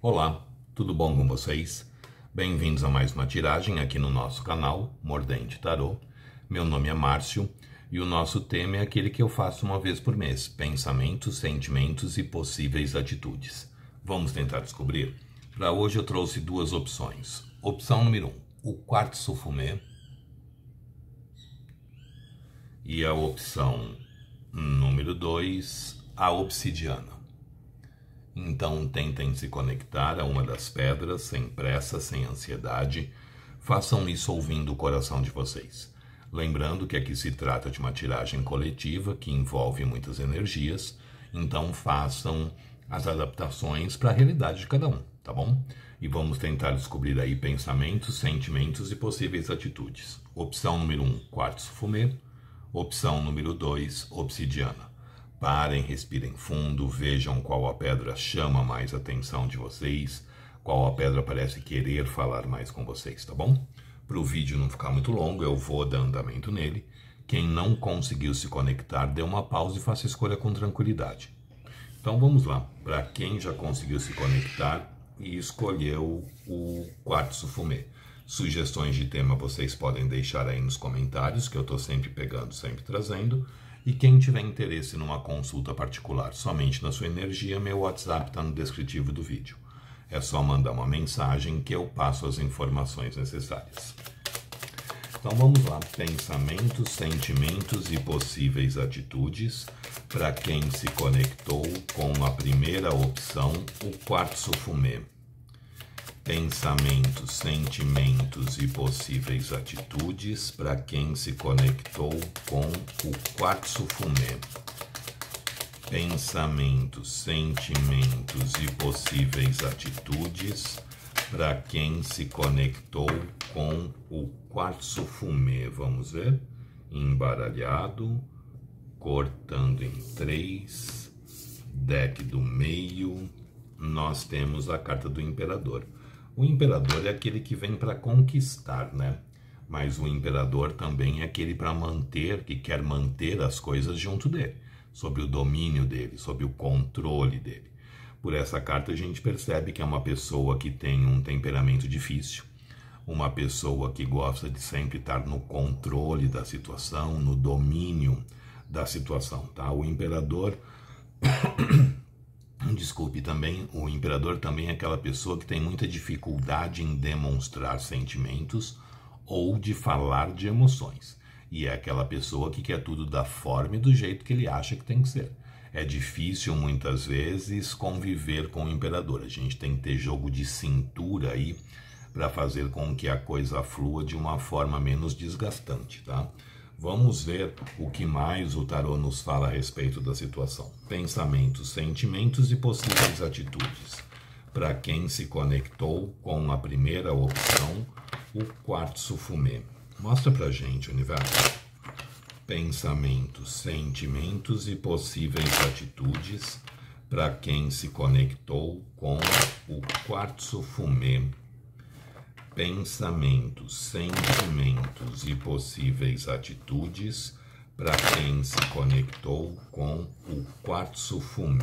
Olá, tudo bom com vocês? Bem-vindos a mais uma tiragem aqui no nosso canal Mordente Tarô. Meu nome é Márcio e o nosso tema é aquele que eu faço uma vez por mês: pensamentos, sentimentos e possíveis atitudes. Vamos tentar descobrir? Para hoje eu trouxe duas opções. Opção número 1, o quartzo fumê. E a opção número 2, a obsidiana. Então tentem se conectar a uma das pedras, sem pressa, sem ansiedade. Façam isso ouvindo o coração de vocês. Lembrando que aqui se trata de uma tiragem coletiva que envolve muitas energias, então façam as adaptações para a realidade de cada um, tá bom? E vamos tentar descobrir aí pensamentos, sentimentos e possíveis atitudes. Opção número 1, quartzo fumê. Opção número 2, obsidiana. Parem, respirem fundo, vejam qual a pedra chama mais a atenção de vocês, qual a pedra parece querer falar mais com vocês, tá bom? Para o vídeo não ficar muito longo, eu vou dar andamento nele. Quem não conseguiu se conectar, dê uma pausa e faça a escolha com tranquilidade. Então vamos lá, para quem já conseguiu se conectar e escolheu o quartzo fumê. Sugestões de tema vocês podem deixar aí nos comentários, que eu estou sempre pegando, sempre trazendo. E quem tiver interesse numa consulta particular somente na sua energia, meu WhatsApp está no descritivo do vídeo. É só mandar uma mensagem que eu passo as informações necessárias. Então vamos lá, pensamentos, sentimentos e possíveis atitudes. Para quem se conectou com a primeira opção, o quartzo fumê. Pensamentos, sentimentos e possíveis atitudes para quem se conectou com o quartzo fumê. Pensamentos, sentimentos e possíveis atitudes para quem se conectou com o quartzo fumê. Vamos ver? Embaralhado, cortando em 3, deck do meio, nós temos a carta do imperador. O imperador é aquele que vem para conquistar, né? Mas o imperador também é aquele para manter, que quer manter as coisas junto dele, sob o domínio dele, sob o controle dele. Por essa carta a gente percebe que é uma pessoa que tem um temperamento difícil, uma pessoa que gosta de sempre estar no controle da situação, no domínio da situação, tá? O imperador... Desculpe, também, o imperador também é aquela pessoa que tem muita dificuldade em demonstrar sentimentos ou de falar de emoções. E é aquela pessoa que quer tudo da forma e do jeito que ele acha que tem que ser. É difícil, muitas vezes, conviver com o imperador. A gente tem que ter jogo de cintura aí para fazer com que a coisa flua de uma forma menos desgastante, tá? Vamos ver o que mais o tarô nos fala a respeito da situação. Pensamentos, sentimentos e possíveis atitudes. Para quem se conectou com a primeira opção, o quartzo fumê. Mostra pra gente, universo. Pensamentos, sentimentos e possíveis atitudes. Para quem se conectou com o quartzo fumê. Pensamentos, sentimentos e possíveis atitudes para quem se conectou com o quartzo fumê.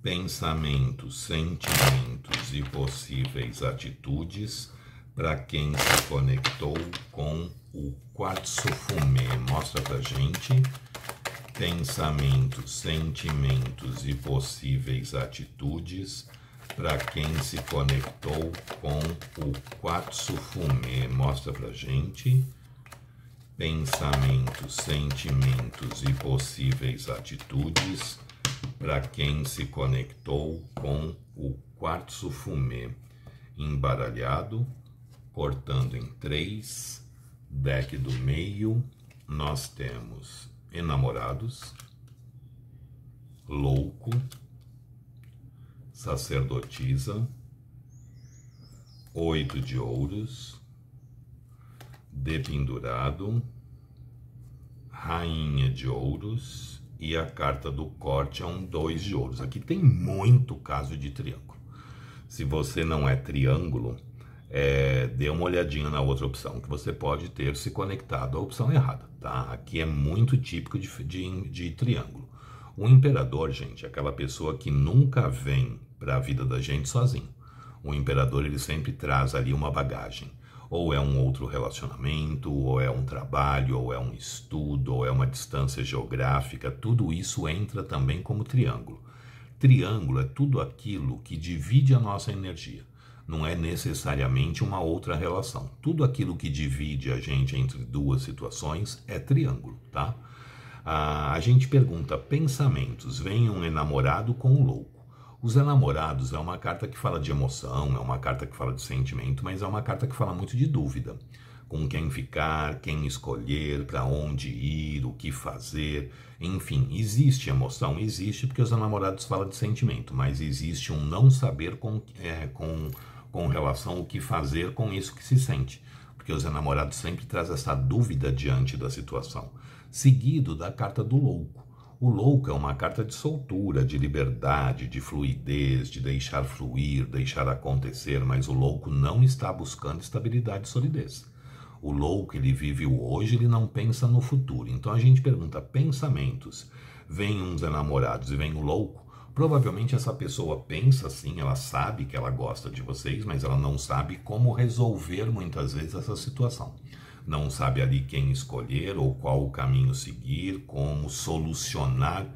Pensamentos, sentimentos e possíveis atitudes para quem se conectou com o quartzo fumê. Mostra pra gente. Pensamentos, sentimentos e possíveis atitudes para quem se conectou com o quartzo fumê. Mostra pra gente. Pensamentos, sentimentos e possíveis atitudes para quem se conectou com o quartzo fumê. Embaralhado, cortando em 3, deck do meio, nós temos enamorados, louco, sacerdotisa, 8 de ouros, dependurado, rainha de ouros e a carta do corte é um 2 de ouros. Aqui tem muito caso de triângulo. Se você não é triângulo, dê uma olhadinha na outra opção, que você pode ter se conectado à opção errada, tá? Aqui é muito típico de triângulo. O imperador, gente, é aquela pessoa que nunca vem para a vida da gente sozinho. O imperador, ele sempre traz ali uma bagagem. Ou é um outro relacionamento, ou é um trabalho, ou é um estudo, ou é uma distância geográfica. Tudo isso entra também como triângulo. Triângulo é tudo aquilo que divide a nossa energia. Não é necessariamente uma outra relação. Tudo aquilo que divide a gente entre duas situações é triângulo, tá? A gente pergunta, pensamentos, vem um enamorado com um louco. Os enamorados é uma carta que fala de emoção, é uma carta que fala de sentimento, mas é uma carta que fala muito de dúvida. Com quem ficar, quem escolher, para onde ir, o que fazer. Enfim, existe emoção? Existe, porque os enamorados falam de sentimento, mas existe um não saber com relação ao que fazer com isso que se sente. Porque os enamorados sempre trazem essa dúvida diante da situação. Seguido da carta do louco. O louco é uma carta de soltura, de liberdade, de fluidez, de deixar fluir, deixar acontecer, mas o louco não está buscando estabilidade e solidez. O louco, ele vive o hoje, ele não pensa no futuro. Então a gente pergunta, pensamentos, vem uns enamorados e vem o louco, provavelmente essa pessoa pensa sim, ela sabe que ela gosta de vocês, mas ela não sabe como resolver muitas vezes essa situação. Não sabe ali quem escolher ou qual o caminho seguir, como solucionar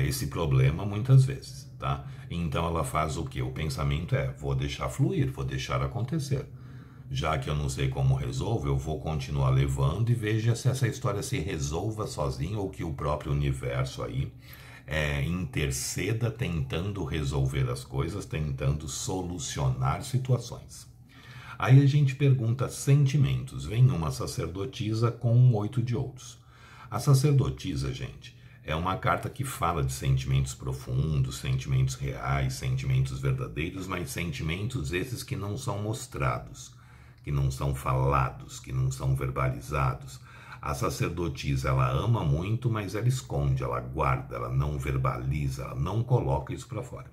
esse problema muitas vezes, tá? Então ela faz o quê? O pensamento é, vou deixar fluir, vou deixar acontecer. Já que eu não sei como resolvo, eu vou continuar levando e veja se essa história se resolva sozinho ou que o próprio universo aí interceda tentando resolver as coisas, tentando solucionar situações. Aí a gente pergunta sentimentos. Vem uma sacerdotisa com um 8 de ouros. A sacerdotisa, gente, é uma carta que fala de sentimentos profundos, sentimentos reais, sentimentos verdadeiros, mas sentimentos esses que não são mostrados, que não são falados, que não são verbalizados. A sacerdotisa, ela ama muito, mas ela esconde, ela guarda, ela não verbaliza, ela não coloca isso para fora.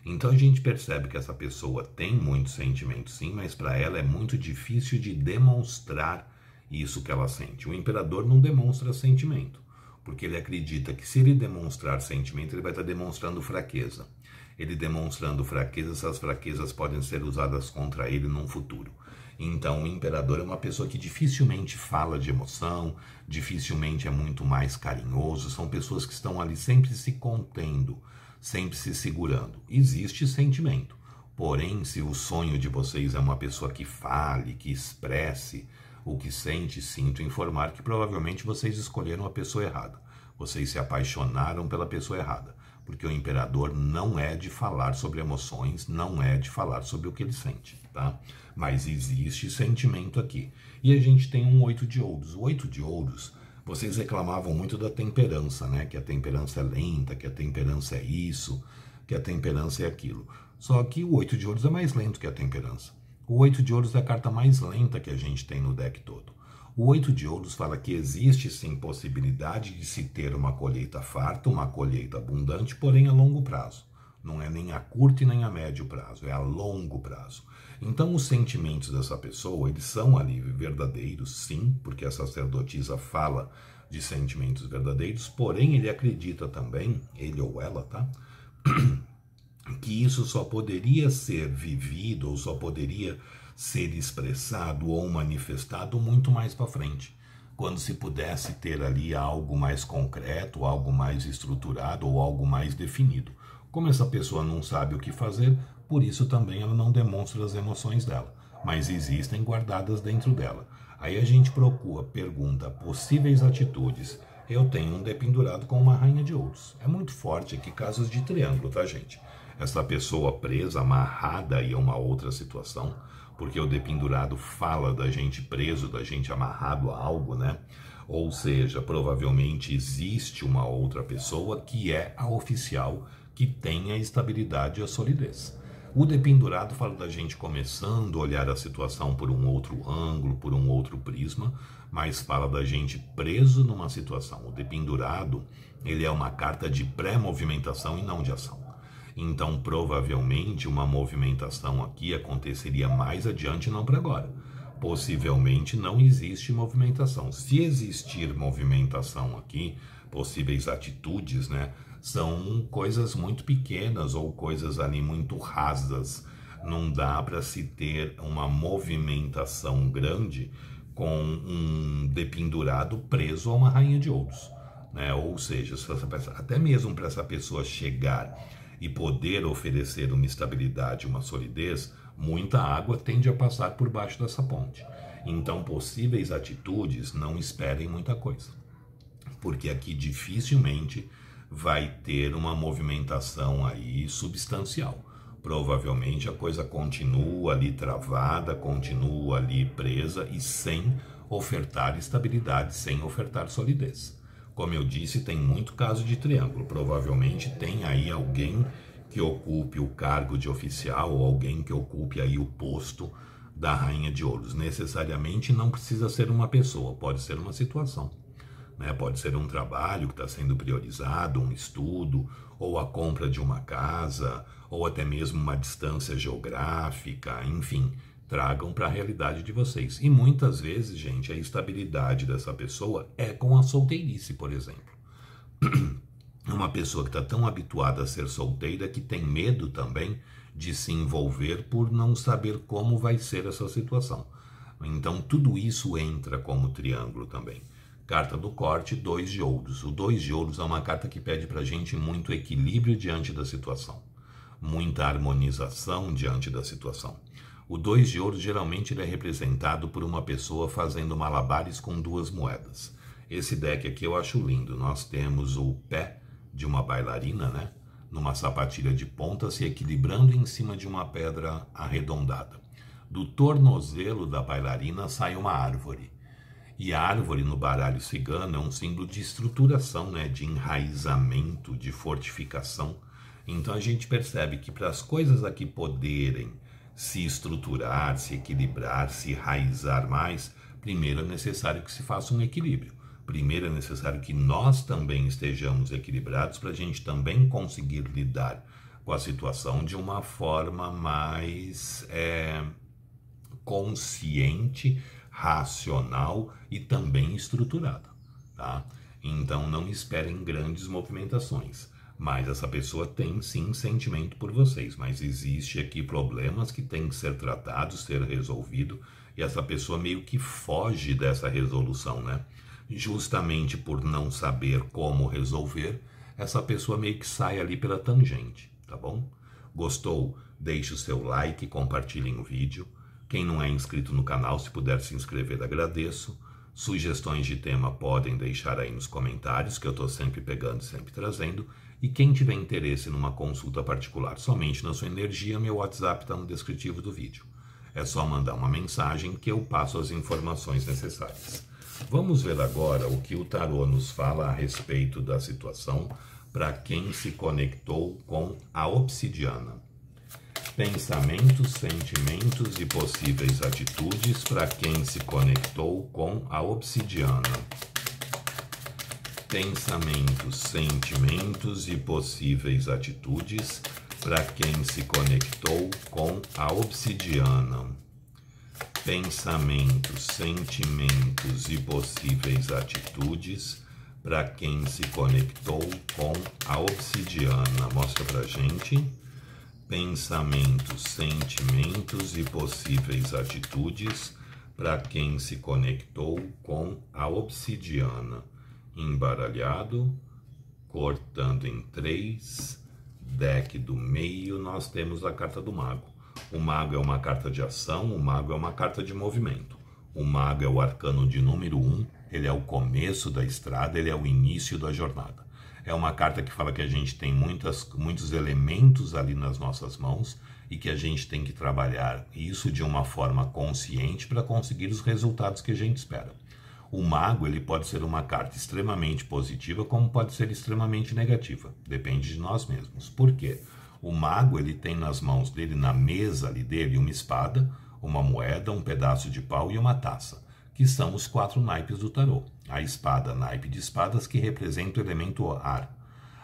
Então a gente percebe que essa pessoa tem muitos sentimentos sim, mas para ela é muito difícil de demonstrar isso que ela sente. O imperador não demonstra sentimento, porque ele acredita que se ele demonstrar sentimento, ele vai estar demonstrando fraqueza. Ele demonstrando fraqueza, essas fraquezas podem ser usadas contra ele num futuro. Então o imperador é uma pessoa que dificilmente fala de emoção, dificilmente é muito mais carinhoso, são pessoas que estão ali sempre se contendo, sempre se segurando. Existe sentimento, porém, se o sonho de vocês é uma pessoa que fale, que expresse o que sente, sinto informar que provavelmente vocês escolheram a pessoa errada. Vocês se apaixonaram pela pessoa errada, porque o imperador não é de falar sobre emoções, não é de falar sobre o que ele sente, tá? Mas existe sentimento aqui. E a gente tem um 8 de ouros. O 8 de ouros, vocês reclamavam muito da temperança, né? Que a temperança é lenta, que a temperança é isso, que a temperança é aquilo. Só que o 8 de ouros é mais lento que a temperança. O 8 de ouros é a carta mais lenta que a gente tem no deck todo. O 8 de ouros fala que existe sim possibilidade de se ter uma colheita farta, uma colheita abundante, porém a longo prazo. Não é nem a curto e nem a médio prazo, é a longo prazo. Então os sentimentos dessa pessoa, eles são ali verdadeiros, sim, porque a sacerdotisa fala de sentimentos verdadeiros, porém ele acredita também, ele ou ela, tá? Que isso só poderia ser vivido ou só poderia ser expressado ou manifestado muito mais para frente, quando se pudesse ter ali algo mais concreto, algo mais estruturado ou algo mais definido. Como essa pessoa não sabe o que fazer, por isso também ela não demonstra as emoções dela, mas existem guardadas dentro dela. Aí a gente pergunta possíveis atitudes. Eu tenho um dependurado com uma rainha de ouros. É muito forte aqui casos de triângulo, tá, gente? Essa pessoa presa, amarrada aí a uma outra situação, porque o dependurado fala da gente preso, da gente amarrado a algo, né? Ou seja, provavelmente existe uma outra pessoa que é a oficial, que tem a estabilidade e a solidez. O dependurado fala da gente começando a olhar a situação por um outro ângulo, por um outro prisma, mas fala da gente preso numa situação. O dependurado, ele é uma carta de pré-movimentação e não de ação. Então, provavelmente, uma movimentação aqui aconteceria mais adiante, não para agora. Possivelmente não existe movimentação. Se existir movimentação aqui, possíveis atitudes, né, são coisas muito pequenas ou coisas ali muito rasas. Não dá para se ter uma movimentação grande com um dependurado preso a uma rainha de ouros, né? Ou seja, até mesmo para essa pessoa chegar e poder oferecer uma estabilidade, uma solidez, muita água tende a passar por baixo dessa ponte. Então, possíveis atitudes, não esperem muita coisa, porque aqui dificilmente vai ter uma movimentação aí substancial. Provavelmente a coisa continua ali travada, continua ali presa e sem ofertar estabilidade, sem ofertar solidez. Como eu disse, tem muito caso de triângulo. Provavelmente tem aí alguém que ocupe o cargo de oficial ou alguém que ocupe aí o posto da rainha de ouros. Necessariamente não precisa ser uma pessoa, pode ser uma situação, né? Pode ser um trabalho que está sendo priorizado, um estudo, ou a compra de uma casa, ou até mesmo uma distância geográfica, enfim, tragam para a realidade de vocês. E muitas vezes, gente, a estabilidade dessa pessoa é com a solteirice, por exemplo. Uma pessoa que está tão habituada a ser solteira que tem medo também de se envolver por não saber como vai ser essa situação. Então tudo isso entra como triângulo também. Carta do corte, 2 de ouros. O 2 de ouros é uma carta que pede para a gente muito equilíbrio diante da situação, muita harmonização diante da situação. O 2 de ouros geralmente ele é representado por uma pessoa fazendo malabares com 2 moedas. Esse deck aqui eu acho lindo. Nós temos o pé de uma bailarina, né? Numa sapatilha de ponta se equilibrando em cima de uma pedra arredondada. Do tornozelo da bailarina sai uma árvore. E a árvore no baralho cigano é um símbolo de estruturação, né? De enraizamento, de fortificação. Então a gente percebe que para as coisas aqui poderem se estruturar, se equilibrar, se enraizar mais, primeiro é necessário que se faça um equilíbrio. Primeiro é necessário que nós também estejamos equilibrados para a gente também conseguir lidar com a situação de uma forma mais consciente, racional e também estruturada, tá? Então não esperem grandes movimentações, mas essa pessoa tem sim sentimento por vocês, mas existe aqui problemas que têm que ser tratados, ser resolvido, e essa pessoa meio que foge dessa resolução, né? Justamente por não saber como resolver, essa pessoa meio que sai ali pela tangente, tá bom? Gostou? Deixe o seu like, compartilhem o vídeo. Quem não é inscrito no canal, se puder se inscrever, agradeço. Sugestões de tema podem deixar aí nos comentários, que eu estou sempre pegando, sempre trazendo. E quem tiver interesse numa consulta particular somente na sua energia, meu WhatsApp está no descritivo do vídeo. É só mandar uma mensagem que eu passo as informações necessárias. Vamos ver agora o que o tarô nos fala a respeito da situação para quem se conectou com a obsidiana. Pensamentos, sentimentos e possíveis atitudes para quem se conectou com a obsidiana. Pensamentos, sentimentos e possíveis atitudes para quem se conectou com a obsidiana. Pensamentos, sentimentos e possíveis atitudes para quem se conectou com a obsidiana. Mostra pra gente. Pensamentos, sentimentos e possíveis atitudes para quem se conectou com a obsidiana. Embaralhado, cortando em 3, deck do meio, nós temos a carta do mago. O mago é uma carta de ação, o mago é uma carta de movimento. O mago é o arcano de número 1, ele é o começo da estrada, ele é o início da jornada. É uma carta que fala que a gente tem muitos elementos ali nas nossas mãos e que a gente tem que trabalhar isso de uma forma consciente para conseguir os resultados que a gente espera. O mago ele pode ser uma carta extremamente positiva, como pode ser extremamente negativa. Depende de nós mesmos. Por quê? O mago ele tem nas mãos dele, na mesa ali dele, uma espada, uma moeda, um pedaço de pau e uma taça, que são os 4 naipes do tarô. A espada, naipe de espadas, que representa o elemento ar.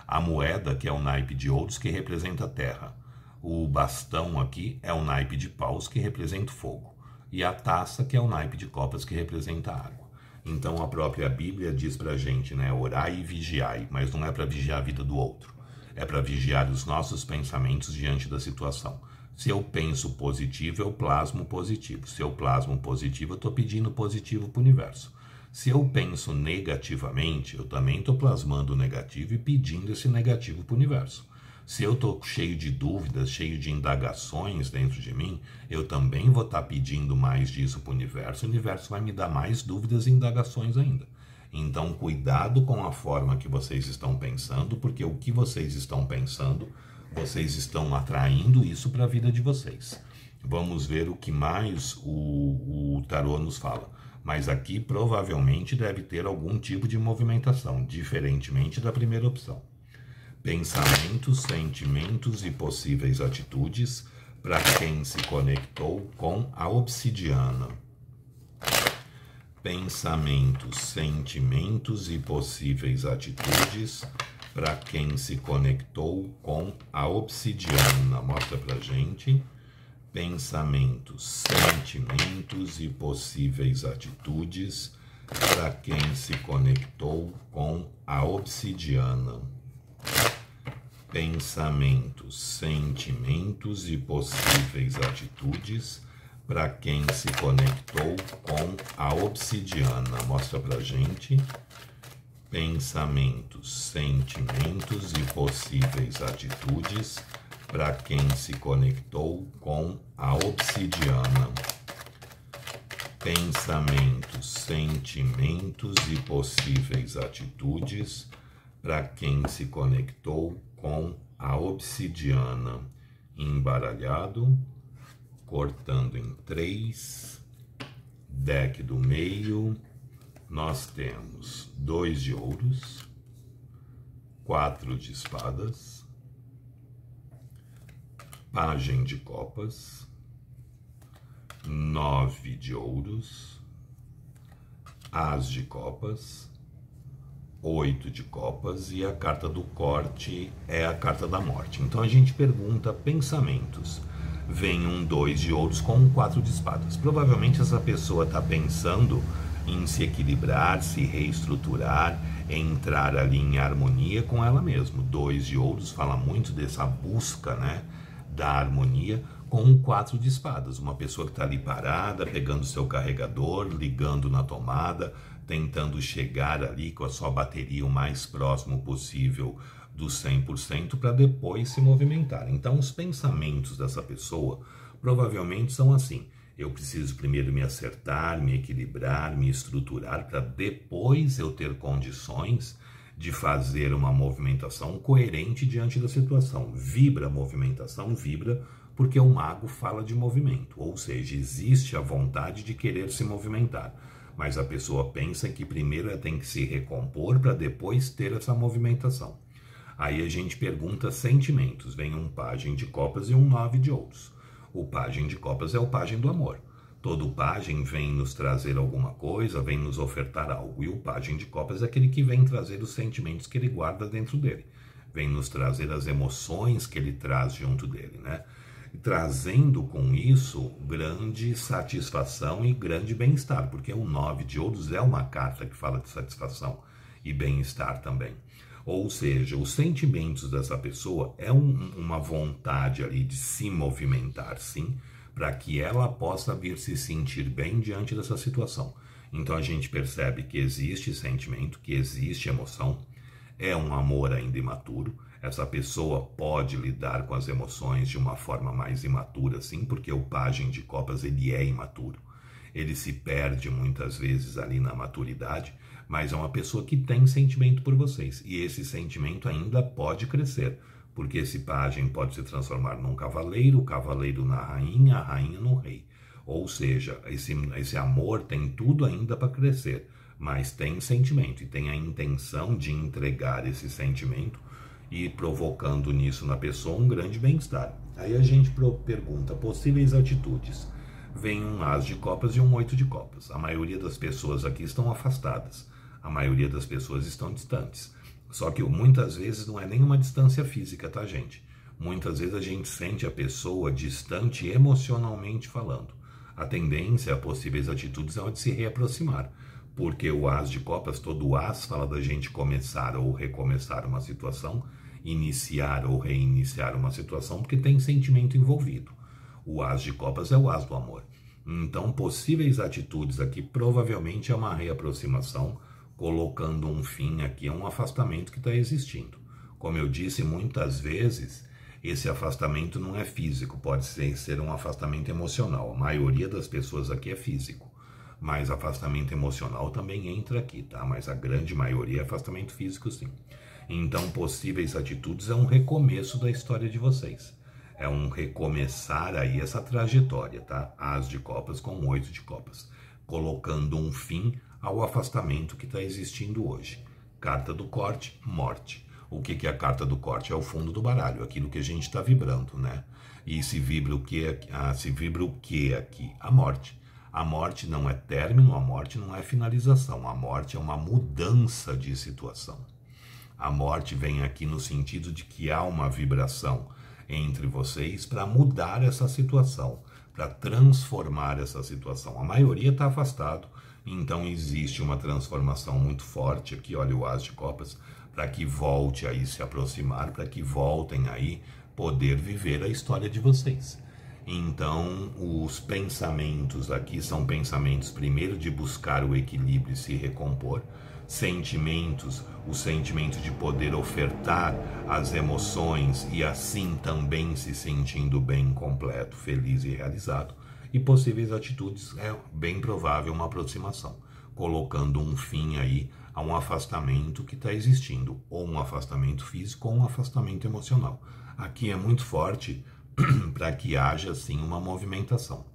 A moeda, que é o naipe de ouros, que representa a terra. O bastão aqui é o naipe de paus, que representa o fogo. E a taça, que é o naipe de copas, que representa a água. Então a própria Bíblia diz pra gente, né, orai e vigiai, mas não é para vigiar a vida do outro, é para vigiar os nossos pensamentos diante da situação. Se eu penso positivo, eu plasmo positivo. Se eu plasmo positivo, eu estou pedindo positivo para o universo. Se eu penso negativamente, eu também estou plasmando o negativo e pedindo esse negativo para o universo. Se eu estou cheio de dúvidas, cheio de indagações dentro de mim, eu também vou estar pedindo mais disso para o universo vai me dar mais dúvidas e indagações ainda. Então, cuidado com a forma que vocês estão pensando, porque o que vocês estão pensando, vocês estão atraindo isso para a vida de vocês. Vamos ver o que mais o tarô nos fala. Mas aqui provavelmente deve ter algum tipo de movimentação, diferentemente da primeira opção. Pensamentos, sentimentos e possíveis atitudes para quem se conectou com a obsidiana. Pensamentos, sentimentos e possíveis atitudes para quem se conectou com a obsidiana. Mostra pra gente. Pensamentos, sentimentos e possíveis atitudes para quem se conectou com a obsidiana. Pensamentos, sentimentos e possíveis atitudes para quem se conectou com a obsidiana. Mostra pra gente. Pensamentos, sentimentos e possíveis atitudes para quem se conectou com a obsidiana. Pensamentos, sentimentos e possíveis atitudes para quem se conectou com a obsidiana. Embaralhado, cortando em 3, deck do meio, nós temos 2 de ouros, 4 de espadas, pajem de copas, 9 de ouros, as de copas, 8 de copas e a carta do corte é a carta da morte. Então a gente pergunta pensamentos. Vem um 2 de ouros com um 4 de espadas. Provavelmente essa pessoa está pensando em se equilibrar, se reestruturar, entrar ali em harmonia com ela mesma. 2 de ouros fala muito dessa busca, né, da harmonia, com um 4 de espadas. Uma pessoa que está ali parada, pegando seu carregador, ligando na tomada, tentando chegar ali com a sua bateria o mais próximo possível do 100% para depois se movimentar. Então os pensamentos dessa pessoa provavelmente são assim: eu preciso primeiro me acertar, me equilibrar, me estruturar para depois eu ter condições de fazer uma movimentação coerente diante da situação. Vibra a movimentação, vibra porque o mago fala de movimento, ou seja, existe a vontade de querer se movimentar, mas a pessoa pensa que primeiro ela tem que se recompor para depois ter essa movimentação. Aí a gente pergunta sentimentos, vem um pajem de copas e um 9 de ouros. O pajem de copas é o pajem do amor. Todo pajem vem nos trazer alguma coisa, vem nos ofertar algo. E o pajem de copas é aquele que vem trazer os sentimentos que ele guarda dentro dele. Vem nos trazer as emoções que ele traz junto dele, né? E trazendo com isso grande satisfação e grande bem-estar, porque o 9 de ouros é uma carta que fala de satisfação e bem-estar também. Ou seja, os sentimentos dessa pessoa é uma vontade ali de se movimentar, sim, para que ela possa vir se sentir bem diante dessa situação. Então a gente percebe que existe sentimento, que existe emoção, é um amor ainda imaturo. Essa pessoa pode lidar com as emoções de uma forma mais imatura, sim, porque o pajem de copas ele é imaturo. Ele se perde muitas vezes ali na maturidade, mas é uma pessoa que tem sentimento por vocês. E esse sentimento ainda pode crescer, porque esse pajem pode se transformar num cavaleiro, o cavaleiro na rainha, a rainha no rei. Ou seja, esse amor tem tudo ainda para crescer, mas tem sentimento e tem a intenção de entregar esse sentimento e provocando nisso na pessoa um grande bem-estar. Aí a gente pergunta possíveis atitudes. Vem um as de copas e um 8 de copas. A maioria das pessoas aqui estão afastadas. A maioria das pessoas estão distantes. Só que muitas vezes não é nem uma distância física, tá, gente? Muitas vezes a gente sente a pessoa distante emocionalmente falando. A tendência a possíveis atitudes é a de se reaproximar. porque o As de Copas, todo As fala da gente começar ou recomeçar uma situação, iniciar ou reiniciar uma situação, porque tem sentimento envolvido. O As de Copas é o As do amor. Então, possíveis atitudes aqui provavelmente é uma reaproximação, colocando um fim aqui a um afastamento que está existindo. Como eu disse, muitas vezes esse afastamento não é físico, pode ser um afastamento emocional. A maioria das pessoas aqui é físico, mas afastamento emocional também entra aqui, tá? Mas a grande maioria é afastamento físico, sim. Então, possíveis atitudes é um recomeço da história de vocês. É um recomeçar aí essa trajetória, tá? As de Copas com 8 de Copas, colocando um fim ao afastamento que está existindo hoje. Carta do corte, morte. O que é a carta do corte? É o fundo do baralho, aquilo que a gente está vibrando, né? E se vibra o que aqui? A morte. A morte não é término, a morte não é finalização. A morte é uma mudança de situação. A morte vem aqui no sentido de que há uma vibração entre vocês para mudar essa situação, para transformar essa situação. A maioria está afastado, então existe uma transformação muito forte aqui, olha o As de Copas, para que volte aí se aproximar, para que voltem aí poder viver a história de vocês. Então, os pensamentos aqui são pensamentos, primeiro, de buscar o equilíbrio e se recompor. Sentimentos, o sentimento de poder ofertar as emoções e assim também se sentindo bem, completo, feliz e realizado. E possíveis atitudes, é bem provável uma aproximação, colocando um fim aí a um afastamento que está existindo, ou um afastamento físico ou um afastamento emocional. Aqui é muito forte para que haja, sim, uma movimentação.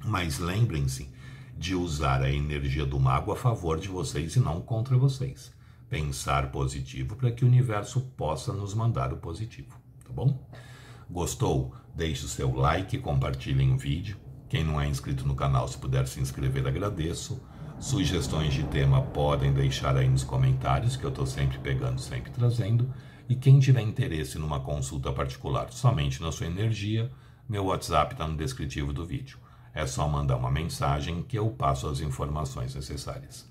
Mas lembrem-se de usar a energia do mago a favor de vocês e não contra vocês. Pensar positivo para que o universo possa nos mandar o positivo, tá bom? Gostou? Deixe o seu like, compartilhem o vídeo. Quem não é inscrito no canal, se puder se inscrever, agradeço. Sugestões de tema podem deixar aí nos comentários, que eu estou sempre pegando, sempre trazendo. E quem tiver interesse numa consulta particular somente na sua energia, meu WhatsApp está no descritivo do vídeo. É só mandar uma mensagem que eu passo as informações necessárias.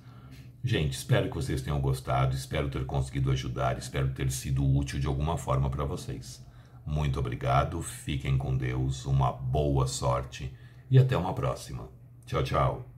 Gente, espero que vocês tenham gostado, espero ter conseguido ajudar, espero ter sido útil de alguma forma para vocês. Muito obrigado, fiquem com Deus, uma boa sorte e até uma próxima. Tchau, tchau.